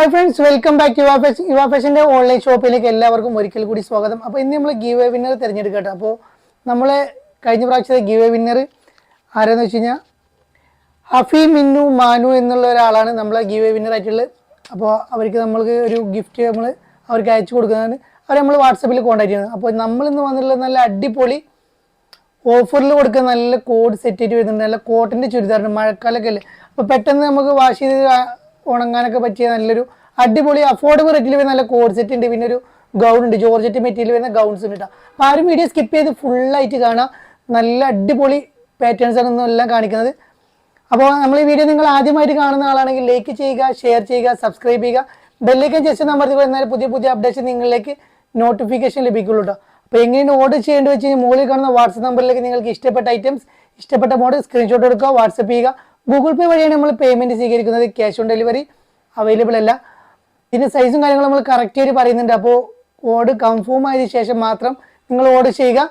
Hi friends, welcome back to Yuva ഫാഷൻ്റെ online ഷോപ്പിലേക്ക് എല്ലാവർക്കും ഒരിക്കൽ കൂടി സ്വാഗതം. അപ്പോൾ ഇന്ന് നമ്മൾ ഗീവ് എ വിന്നർ തിരഞ്ഞെടുക്കട്ടെ. അപ്പോൾ നമ്മൾ കഴിഞ്ഞ പ്രാവശ്യത്തെ ഗീവ് എ വിന്നർ ആരാന്ന് വെച്ച് കഴിഞ്ഞാൽ ഹഫി മിന്നു മാനു എന്നുള്ള ഒരാളാണ് നമ്മളെ ഗീവ് എ വിന്നർ ആയിട്ടുള്ളത്. അപ്പോൾ അവർക്ക് നമ്മൾക്ക് ഒരു ഗിഫ്റ്റ് അവർക്ക് അയച്ചു കൊടുക്കുന്നതാണ്. അവർ നമ്മൾ വാട്സപ്പിൽ കോൺടാക്ട് ചെയ്യുന്നത്. അപ്പോൾ നമ്മളിന്ന് വന്നിട്ടുള്ളത് നല്ല അടിപൊളി ഓഫറിൽ കൊടുക്കുന്ന നല്ല കോഡ് സെറ്റ് ആയിട്ട് വരുന്നുണ്ട്. നല്ല കോട്ടൻ്റെ ചുരിദാറുണ്ട്, മഴക്കാലമൊക്കെ അല്ലേ. അപ്പോൾ പെട്ടെന്ന് നമുക്ക് വാഷ് ചെയ്ത് ഉണങ്ങാനൊക്കെ പറ്റിയ നല്ലൊരു അടിപൊളി അഫോർഡബിൾ റേറ്റിൽ വരുന്ന നല്ല കോഡ് സെറ്റ് ഉണ്ട്. പിന്നെ ഒരു ഗൗൺ ഉണ്ട്, ജോർജറ്റ് മെറ്റീരിയൽ വരുന്ന ഗൗൺസ് ഉണ്ട് കേട്ടോ. അപ്പോൾ ആരും വീഡിയോ സ്കിപ്പ് ചെയ്ത് ഫുള്ളായിട്ട് കാണാം. നല്ല അടിപൊളി പാറ്റേൺസ് ആണ് എല്ലാം കാണിക്കുന്നത്. അപ്പോൾ നമ്മൾ ഈ വീഡിയോ നിങ്ങൾ ആദ്യമായിട്ട് കാണുന്ന ആളാണെങ്കിൽ ലൈക്ക് ചെയ്യുക, ഷെയർ ചെയ്യുക, സബ്സ്ക്രൈബ് ചെയ്യുക, ബെല്ലൈക്കൻ ജസ്റ്റ് നമ്പറിൽ വരുന്നാൽ പുതിയ പുതിയ അപ്ഡേഷൻ നിങ്ങളിലേക്ക് നോട്ടിഫിക്കേഷൻ ലഭിക്കുള്ളൂ കേട്ടോ. അപ്പോൾ എങ്ങനെയാണ് ഓർഡർ ചെയ്യേണ്ടത് വെച്ച് കഴിഞ്ഞാൽ മുകളിൽ കാണുന്ന വാട്സപ്പ് നമ്പറിലേക്ക് നിങ്ങൾക്ക് ഇഷ്ടപ്പെട്ട ഐറ്റംസ്, ഇഷ്ടപ്പെട്ട മോഡൽ സ്ക്രീൻഷോട്ട് എടുക്കുക, വാട്സപ്പ് ചെയ്യുക. ഗൂഗിൾ പേ വഴിയാണ് നമ്മൾ പേയ്മെൻറ്റ് സ്വീകരിക്കുന്നത്. ക്യാഷ് ഓൺ ഡെലിവറി അവൈലബിൾ അല്ല. ഇതിൻ്റെ സൈസും കാര്യങ്ങളും നമ്മൾ കറക്റ്റ് ആയിട്ട് പറയുന്നുണ്ട്. അപ്പോൾ ഓർഡർ കൺഫേം ആയതിനു ശേഷം മാത്രം നിങ്ങൾ ഓർഡർ ചെയ്യുക.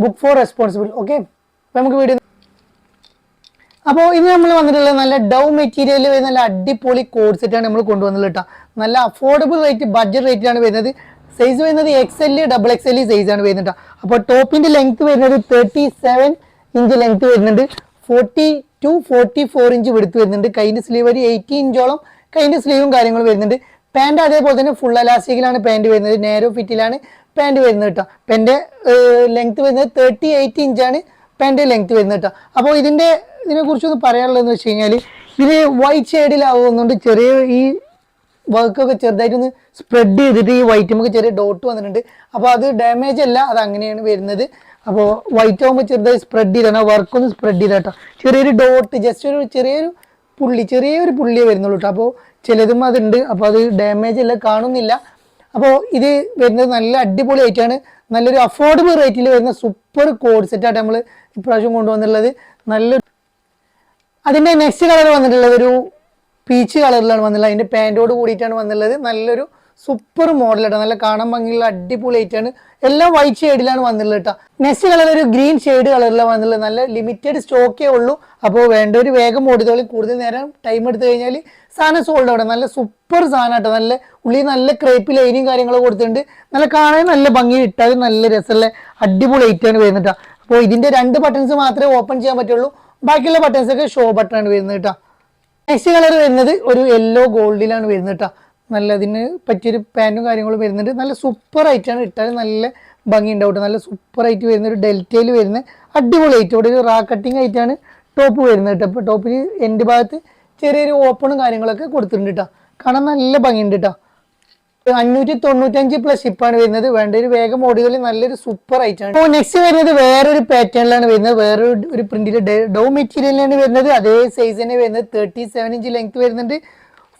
Book for responsible. ഓക്കെ, അപ്പോൾ നമുക്ക് വീഡിയോ. അപ്പോൾ ഇത് നമ്മൾ വന്നിട്ടുള്ളത് നല്ല ഡൗ മെറ്റീരിയൽ വരുന്ന നല്ല അടിപൊളി കോഡ് സെറ്റാണ് നമ്മൾ കൊണ്ടുവന്നത് കേട്ടോ. നല്ല അഫോർഡബിൾ റേറ്റ്, ബഡ്ജറ്റ് റേറ്റിലാണ് വരുന്നത്. സൈസ് വരുന്നത് XL, XXL സൈസാണ് വരുന്നത്. അപ്പോൾ ടോപ്പിൻ്റെ ലെങ്ത് വരുന്നത് 37 ഇഞ്ച് ലെങ്ത് വരുന്നുണ്ട്. 40 to 44 ഇഞ്ച് വെടുത്ത് വരുന്നുണ്ട്. കൈൻ്റെ സ്ലീവ് ഒരു 80 ഇഞ്ചോളം കൈൻ്റെ സ്ലീവും കാര്യങ്ങളും വരുന്നുണ്ട്. പാൻറ് അതേപോലെ തന്നെ ഫുൾ അലാസ്റ്റിക്കിലാണ് പാൻറ് വരുന്നത്. നേരോ ഫിറ്റിലാണ് പാൻറ് വരുന്നത് കേട്ടോ. പാൻ്റെ ലെങ്ത് വരുന്നത് 38 ഇഞ്ചാണ് പാൻറ് ലെങ്ത് വരുന്നത് കേട്ടോ. അപ്പോൾ ഇതിനെക്കുറിച്ചൊന്ന് പറയാനുള്ളതെന്ന് വെച്ച് കഴിഞ്ഞാൽ ഇത് വൈറ്റ് ഷെയ്ഡിലാവുന്നുണ്ട്. ചെറിയ ഈ വർക്കൊക്കെ ചെറുതായിട്ടൊന്ന് സ്പ്രെഡ് ചെയ്തിട്ട് ഈ വൈറ്റ് നമുക്ക് ചെറിയ ഡോട്ട് വന്നിട്ടുണ്ട്. അപ്പോൾ അത് ഡാമേജ് അല്ല, അത് അങ്ങനെയാണ് വരുന്നത്. അപ്പോൾ വൈറ്റ് ആകുമ്പോൾ ചെറുതായി സ്പ്രെഡ് ചെയ്താണ്, വർക്കൊന്ന് സ്പ്രെഡ് ചെയ്ത കേട്ടോ. ചെറിയൊരു ഡോട്ട്, ജസ്റ്റ് ഒരു ചെറിയൊരു പുള്ളിയേ വരുന്നുള്ളൂ കേട്ടോ. അപ്പോൾ ചിലതും അതുണ്ട്. അപ്പോൾ അത് ഡാമേജ് അല്ല, കാണുന്നില്ല. അപ്പോൾ ഇത് വരുന്നത് നല്ല അടിപൊളി ആയിട്ടാണ്, നല്ലൊരു അഫോർഡബിൾ റേറ്റിൽ വരുന്ന സൂപ്പർ കോഡ് സെറ്റായിട്ട് നമ്മൾ ഇപ്രാവശ്യം കൊണ്ടുവന്നുള്ളത്. അതിൻ്റെ നെക്സ്റ്റ് കളർ വന്നിട്ടുള്ളത് ഒരു പീച്ച് കളറിലാണ് വന്നുള്ളത്. അതിൻ്റെ പാൻറ്റോട് കൂടിയിട്ടാണ് വന്നുള്ളത്. നല്ലൊരു സൂപ്പർ മോഡലായിട്ടാണ്, നല്ല കാണാൻ ഭംഗിയുള്ള അടിപൊളി ആയിട്ടാണ്. എല്ലാം വൈറ്റ് ഷെയ്ഡിലാണ് വന്നുള്ളത് കേട്ടോ. നെക്സ്റ്റ് കളർ ഒരു ഗ്രീൻ ഷെയ്ഡ് കളറിലാണ് വന്നുള്ളത്. നല്ല ലിമിറ്റഡ് സ്റ്റോക്കേ ഉള്ളൂ. അപ്പോൾ വേണ്ടവർ വേഗം ഓടിത്തോളി. കൂടുതൽ നേരം ടൈം എടുത്തു കഴിഞ്ഞാൽ സാധനം സോൾഡ് ആവട്ടെ. നല്ല സൂപ്പർ സാധനം കേട്ടോ. നല്ല ഉള്ളി നല്ല ക്രേപ്പ് ലൈനും കാര്യങ്ങളൊക്കെ കൊടുത്തിട്ടുണ്ട്. നല്ല കാണാൻ നല്ല ഭംഗി, ഇട്ടാൽ നല്ല രസമുള്ള അടിപൊളി ആയിട്ടാണ് വരുന്നത് കേട്ടോ. അപ്പോൾ ഇതിൻ്റെ 2 ബട്ടൺസ് മാത്രമേ ഓപ്പൺ ചെയ്യാൻ പറ്റുള്ളൂ. ബാക്കിയുള്ള ബട്ടൺസ് ഒക്കെ ഷോ ബട്ടണാണ് വരുന്നത് കേട്ടോ. നെക്സ്റ്റ് കളർ വരുന്നത് ഒരു യെല്ലോ ഗോൾഡിലാണ് വരുന്നത് കേട്ടോ. നല്ല അതിന് പറ്റിയൊരു പാൻറ്റും കാര്യങ്ങളും വരുന്നുണ്ട്. നല്ല സൂപ്പർ ആയിട്ടാണ്, ഇട്ടാൽ നല്ല ഭംഗി ഉണ്ടാവും. നല്ല സൂപ്പർ ആയിട്ട് വരുന്ന ഒരു ഡെൽറ്റയിൽ വരുന്ന അടിപൊളി ആയിട്ട് ഇവിടെ ഒരു റാ കട്ടിങ് ആയിട്ടാണ് ടോപ്പ് വരുന്നത് കേട്ടോ. അപ്പോൾ ടോപ്പിന് എൻ്റെ ഭാഗത്ത് ചെറിയൊരു ഓപ്പണും കാര്യങ്ങളൊക്കെ കൊടുത്തിട്ടുണ്ട് കേട്ടോ. കാണാൻ നല്ല ഭംഗിയുണ്ട് കേട്ടോ. 595 പ്ലസ് ഷിപ്പാണ് വരുന്നത്. വേണ്ട ഒരു വേഗം ഓടിയോളി, നല്ലൊരു സൂപ്പർ ആയിട്ടാണ്. അപ്പോൾ നെക്സ്റ്റ് വരുന്നത് വേറൊരു പാറ്റേണിലാണ് വരുന്നത്. വേറൊരു പ്രിന്റിൽ ഡൗ മെറ്റീരിയലിലാണ് വരുന്നത്. അതേ സൈസ് തന്നെ വരുന്നത്. 37 ഇഞ്ച് ലെങ്ത് വരുന്നുണ്ട്.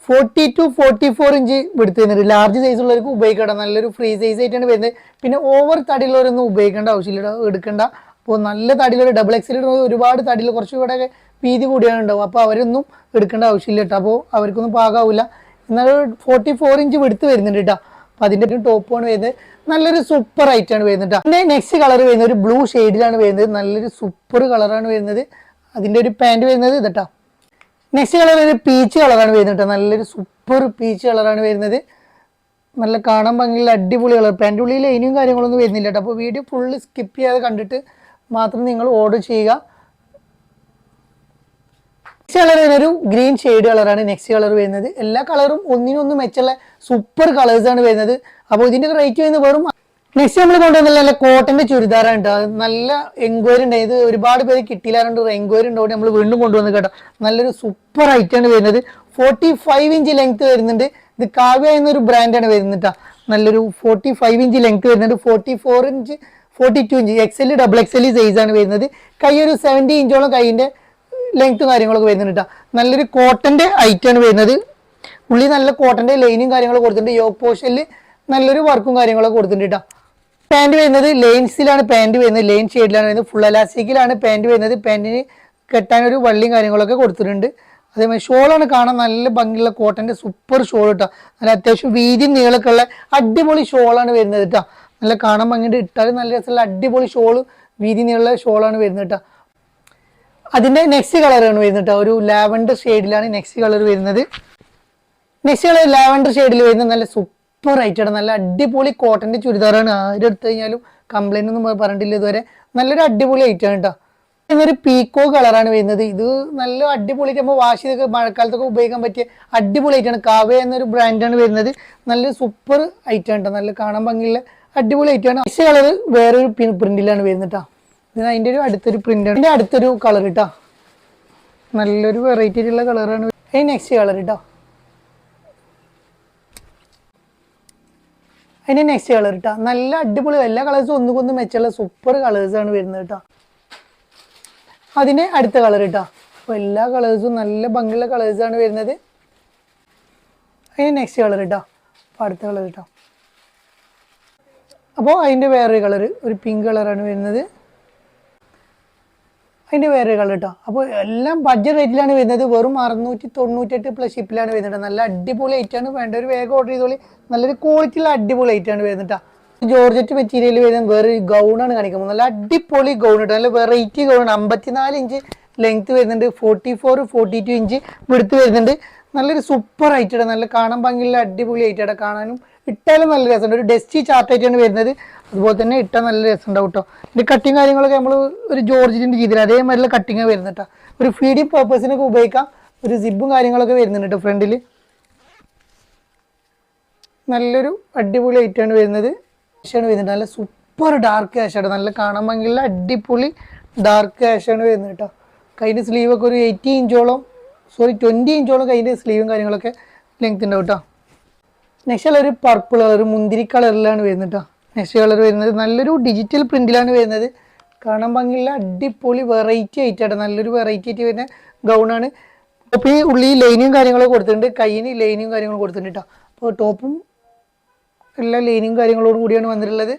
40 to 44 ഇഞ്ച് എടുത്ത് വരുന്നുണ്ട്. ലാർജ് സൈസ് ഉള്ളവർക്ക് ഉപയോഗിക്കണം. നല്ലൊരു ഫ്രീ സൈസ് ആയിട്ടാണ് വരുന്നത്. പിന്നെ ഓവർ തടിയുള്ളവരൊന്നും ഉപയോഗിക്കേണ്ട ആവശ്യമില്ല, എടുക്കണ്ട. അപ്പോൾ നല്ല തടിയിലൊരു XXL ഒരുപാട് തടിയിൽ കുറച്ചുകൂടെ വീതി കൂടിയാണ് ഉണ്ടാവും. അപ്പോൾ അവരൊന്നും എടുക്കേണ്ട ആവശ്യമില്ല കേട്ടോ. അപ്പോൾ അവർക്കൊന്നും പാകാവില്ല. എന്നാൽ 44 ഇഞ്ച് വെടുത്ത് വരുന്നുണ്ട് കേട്ടോ. അപ്പോൾ അതിൻ്റെ ടോപ്പാണ് വരുന്നത്. നല്ലൊരു സൂപ്പർ ആയിട്ടാണ് വരുന്നത് കേട്ടോ. പിന്നെ നെക്സ്റ്റ് കളർ വരുന്നത് ഒരു ബ്ലൂ ഷെയ്ഡിലാണ് വരുന്നത്. നല്ലൊരു സൂപ്പർ കളറാണ് വരുന്നത്. അതിൻ്റെ ഒരു പാൻറ് വരുന്നത് ഇതട്ടോ. നെക്സ്റ്റ് കളർ ഒരു പീച്ച് കളറാണ് വരുന്നത് കേട്ടോ. നല്ലൊരു സൂപ്പർ പീച്ച് കളറാണ് വരുന്നത്. നല്ല കാണാൻ ഭംഗിയുള്ള അടിപൊളി കളർ. പാൻറ് ഉള്ളിൽ ലൈനും കാര്യങ്ങളൊന്നും വരുന്നില്ല കേട്ടോ. അപ്പോൾ വീഡിയോ ഫുള്ള് സ്കിപ്പ് ചെയ്യാതെ കണ്ടിട്ട് മാത്രം നിങ്ങൾ ഓർഡർ ചെയ്യുക. നെക്സ്റ്റ് കളർ വരുന്നൊരു ഗ്രീൻ ഷെയ്ഡ് കളറാണ് നെക്സ്റ്റ് കളർ വരുന്നത്. എല്ലാ കളറും ഒന്നിനൊന്നും മെച്ചുള്ള സൂപ്പർ കളേഴ്സാണ് വരുന്നത്. അപ്പോൾ ഇതിൻ്റെ റേറ്റ് വരുന്നത് വെറും. നെക്സ്റ്റ് നമ്മൾ കൊണ്ടുവന്നത് നല്ല കോട്ടൻ്റെ ചുരിദാറാണ് കേട്ടോ. നല്ല എൻക്വയറി ഉണ്ട്. ഇത് ഒരുപാട് പേര് കിട്ടിയില്ലാറുണ്ട്. എൻക്വയറി ഉണ്ടോ നമ്മൾ വീണ്ടും കൊണ്ടുവന്ന് കേട്ടോ. നല്ലൊരു സൂപ്പർ ആയിട്ടാണ് വരുന്നത്. 45 ഇഞ്ച് ലെങ്ത് വരുന്നുണ്ട്. ഇത് കാവ്യ എന്നൊരു ബ്രാൻഡാണ് വരുന്നത് കേട്ടോ. നല്ലൊരു 45 ഇഞ്ച് ലെങ്ത് വരുന്നുണ്ട്. 42 ഇഞ്ച് XL, XXL സൈസാണ് വരുന്നത്. കൈ ഒരു 70 ഇഞ്ചോളം കൈയിൻ്റെ ലെങ്ത്തും കാര്യങ്ങളൊക്കെ വരുന്നുണ്ട് കേട്ടോ. നല്ലൊരു കോട്ടൻ്റെ ഐറ്റാണ് വരുന്നത്. ഉള്ളി നല്ല കോട്ടൻ്റെ ലൈനും കാര്യങ്ങളൊക്കെ കൊടുത്തിട്ടുണ്ട്. യോക്ക് പോഷനിൽ നല്ലൊരു വർക്കും കാര്യങ്ങളൊക്കെ കൊടുത്തിട്ടുണ്ട് കേട്ടോ. പാൻറ് വരുന്നത് ലെയിൻസിലാണ് പാൻറ് വരുന്നത്. ലൈൻ ഷെയ്ഡിലാണ് വരുന്നത്. ഫുൾ അലാസ്റ്റിക്കിലാണ് പാൻറ് വരുന്നത്. പാൻറ്റിന് കെട്ടാനൊരു വള്ളിയും കാര്യങ്ങളൊക്കെ കൊടുത്തിട്ടുണ്ട്. അതേമാതിരി ഷോളാണ് കാണാൻ നല്ല ഭംഗിയുള്ള കോട്ടൻ്റെ സൂപ്പർ ഷോൾ കേട്ടോ. നല്ല അത്യാവശ്യം വീതി നീളമൊക്കെ ഉള്ള അടിപൊളി ഷോളാണ് വരുന്നത് കേട്ടോ. നല്ല കാണാൻ ഭംഗിയിട്ട് ഇട്ടാലും നല്ല രസമുള്ള അടിപൊളി ഷോള്, വീതി നീളമുള്ള ഷോളാണ് വരുന്നത് കേട്ടോ. അതിൻ്റെ നെക്സ്റ്റ് കളറാണ് വരുന്നത് കേട്ടോ. ഒരു ലാവൻഡർ ഷെയ്ഡിലാണ് നെക്സ്റ്റ് കളർ വരുന്നത്. നെക്സ്റ്റ് കളർ ലാവൻഡർ ഷെയ്ഡിൽ വരുന്ന നല്ല സൂപ്പർ ആയിട്ടാണ്, നല്ല അടിപൊളി കോട്ടന്റെ ചുരിദാറാണ്. ആരും എടുത്തു കഴിഞ്ഞാലും കംപ്ലൈന്റ് ഒന്നും പറഞ്ഞിട്ടില്ല ഇതുവരെ. നല്ലൊരു അടിപൊളി ഐറ്റാണ് കേട്ടോ. ഇതൊരു പീക്കോ കളറാണ് വരുന്നത്. ഇത് നല്ല അടിപൊളി നമ്മൾ വാഷ് ചെയ്തൊക്കെ മഴക്കാലത്തൊക്കെ ഉപയോഗിക്കാൻ പറ്റിയ അടിപൊളി ഐറ്റാണ്. കാവ്യ എന്നൊരു ബ്രാൻഡാണ് വരുന്നത്. നല്ല സൂപ്പർ ഐറ്റാണ് കേട്ടോ, നല്ല കാണാൻ ഭംഗിയുള്ള അടിപൊളി ഐറ്റാണ്. നെക്സ്റ്റ് കളർ വേറൊരു പ്രിന്റിലാണ് വരുന്നത് കേട്ടോ. ഇതിന് അതിൻ്റെ ഒരു അടുത്തൊരു പ്രിന്റാണ്. ഇതിൻ്റെ അടുത്തൊരു കളർ കേട്ടോ, നല്ലൊരു വെറൈറ്റി ആയിട്ടുള്ള കളറാണ്. അതിന് നെക്സ്റ്റ് കളർ കേട്ടോ, അതിന്റെ നെക്സ്റ്റ് കളർ കേട്ടോ, നല്ല അടിപൊളി എല്ലാ കളേഴ്സും ഒന്നുകൊന്ന് മെച്ചുള്ള സൂപ്പർ കളേഴ്സാണ് വരുന്നത് കേട്ടോ. അതിന് അടുത്ത കളർ കേട്ടോ. അപ്പോൾ എല്ലാ കളേഴ്സും നല്ല ഭംഗിയുള്ള കളേഴ്സാണ് വരുന്നത്. അതിന് നെക്സ്റ്റ് കളർ കേട്ടോ, അപ്പോൾ അടുത്ത കളർ കേട്ടോ. അപ്പോൾ അതിൻ്റെ വേറൊരു കളർ ഒരു പിങ്ക് കളറാണ് വരുന്നത്. അതിൻ്റെ വേറൊരു കളർ കേട്ടോ. അപ്പോൾ എല്ലാം ബഡ്ജറ്റ് റേറ്റിലാണ് വരുന്നത്. വെറും 698 പ്ലസ് ഷിപ്പിലാണ് വരുന്നത്. നല്ല അടിപൊളി ഐറ്റാണ്. വേണ്ട ഒരു വേഗം ഓർഡർ ചെയ്തോളി. നല്ലൊരു ക്വാളിറ്റിയുള്ള അടിപൊളി ഐറ്റാണ് വരുന്നത് കേട്ടോ. ജോർജറ്റ് മെറ്റീരിയൽ വരുന്നത് വേറെ ഗൗണാണ് കാണിക്കുന്നത്. നല്ല അടിപൊളി ഗൗൺ കേട്ടോ, നല്ല വെറൈറ്റി ഗൗൺ. 54 ഇഞ്ച് ലെങ്ത് വരുന്നുണ്ട്, 44-42 ഇഞ്ച് വിടുത്ത് വരുന്നുണ്ട്. നല്ലൊരു സൂപ്പർ ഐറ്റാണ്, നല്ല കാണാൻ ഭംഗിയുള്ള അടിപൊളി ഐറ്റാണ്. കാണാനും ഇട്ടാലും നല്ല രസമുണ്ട്. ഒരു ഡസ്റ്റി ചാർട്ടായിട്ടാണ് വരുന്നത്. അതുപോലെ തന്നെ ഇട്ടാൽ നല്ല രസമുണ്ടാവും കേട്ടോ. ഇതിൻ്റെ കട്ടിങ് കാര്യങ്ങളൊക്കെ നമ്മൾ ഒരു ജോർജറ്റിൻ്റെ രീതിയിൽ അതേമാതിരിയുള്ള കട്ടിങ് വരുന്നത് കേട്ടോ. ഒരു ഫീഡിങ് പർപ്പസിനൊക്കെ ഉപയോഗിക്കാം. ഒരു സിബും കാര്യങ്ങളൊക്കെ വരുന്നുണ്ട് കേട്ടോ ഫ്രണ്ടിൽ. നല്ലൊരു അടിപൊളി ഐറ്റാണ് വരുന്നത്. ആഷാണ് വരുന്നത്, നല്ല സൂപ്പർ ഡാർക്ക് ആഷാണ്, നല്ല കാണാൻ ഭംഗിയുള്ള അടിപൊളി ഡാർക്ക് ആഷാണ് വരുന്നത് കേട്ടോ. കൈൻ്റെ സ്ലീവൊക്കെ ഒരു 20 ഇഞ്ചോളം കൈൻ്റെ സ്ലീവും കാര്യങ്ങളൊക്കെ ലെങ്ത് ഉണ്ടാവും കേട്ടോ. നെക്സ്റ്റ് കളർ പർപ്പിൾ കളർ മുന്തിരി കളറിലാണ് വരുന്നത് കേട്ടോ. നെക്സ്റ്റ് കളർ വരുന്നത് നല്ലൊരു ഡിജിറ്റൽ പ്രിന്റിലാണ് വരുന്നത്. കാണാൻ ഭംഗിയുള്ള അടിപൊളി വെറൈറ്റി ആയിട്ടാണ്, നല്ലൊരു വെറൈറ്റി ആയിട്ട് വരുന്ന ഗൗണാണ്. അപ്പോൾ ഈ ഉള്ളി ലൈനിയും കാര്യങ്ങളൊക്കെ കൊടുത്തിട്ടുണ്ട്, കയ്യിന് ലൈനിയും കാര്യങ്ങളും കൊടുത്തിട്ടുണ്ട് കേട്ടോ. അപ്പോൾ ടോപ്പും എല്ലാ ലൈനിയും കാര്യങ്ങളോട് കൂടിയാണ് വന്നിട്ടുള്ളത്.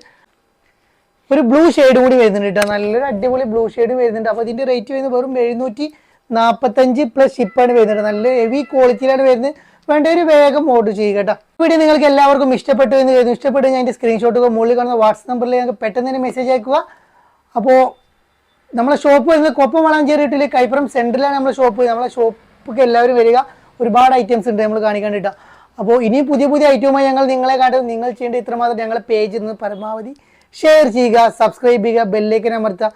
ഒരു ബ്ലൂ ഷെയ്ഡ് കൂടി വരുന്നുണ്ട് കേട്ടോ, നല്ലൊരു അടിപൊളി ബ്ലൂ ഷെയ്ഡ് വരുന്നുണ്ട്. അപ്പോൾ ഇതിൻ്റെ റേറ്റ് വരുന്നത് വെറും 745 പ്ലസ് ഷിപ്പാണ് വരുന്നത്. നല്ല ഹെവി ക്വാളിറ്റിയിലാണ് വരുന്നത്. വേണ്ട ഒരു വേഗം ഓർഡർ ചെയ്യുക കേട്ടോ. വീഡിയോ നിങ്ങൾക്ക് എല്ലാവർക്കും ഇഷ്ടപ്പെട്ടു എന്ന് കരുതുന്നു. ഇഷ്ടപ്പെട്ടു ഞാൻ എൻ്റെ സ്ക്രീൻഷോട്ടുകൾ മുകളിൽ കാണുന്ന വാട്സ്ആപ്പ് നമ്പറിൽ ഞങ്ങൾക്ക് പെട്ടെന്ന് തന്നെ മെസ്സേജ് അയക്കുക. അപ്പോൾ നമ്മളെ ഷോപ്പ് വരുന്നത് കൊപ്പം വളാഞ്ചേരിയിൽ കൈപ്പുറം സെൻറ്ററിലാണ് നമ്മളെ ഷോപ്പ്. നമ്മളെ ഷോപ്പൊക്കെ എല്ലാവരും വരിക. ഒരുപാട് ഐറ്റംസ് ഉണ്ട് നമ്മൾ കാണിക്കാൻ കേട്ടോ. അപ്പോൾ ഇനിയും പുതിയ പുതിയ ഐറ്റവുമായി ഞങ്ങൾ നിങ്ങളെ കാട്ടും. നിങ്ങൾ ചെയ്യേണ്ട ഇത്രമാത്രം ഞങ്ങളെ പേജിൽ നിന്ന് പരമാവധി ഷെയർ ചെയ്യുക, സബ്സ്ക്രൈബ് ചെയ്യുക, ബെല്ലേക്കൻ അമർത്തുക,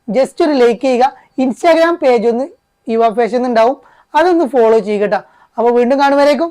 ജസ്റ്റ് ഒരു ലൈക്ക് ചെയ്യുക. ഇൻസ്റ്റാഗ്രാം പേജ് ഒന്ന് യുവ ഫാഷൻ ഉണ്ടാവും, അതൊന്ന് ഫോളോ ചെയ്യുക കേട്ടോ. അപ്പോൾ വീണ്ടും കാണുമ്പോഴേക്കും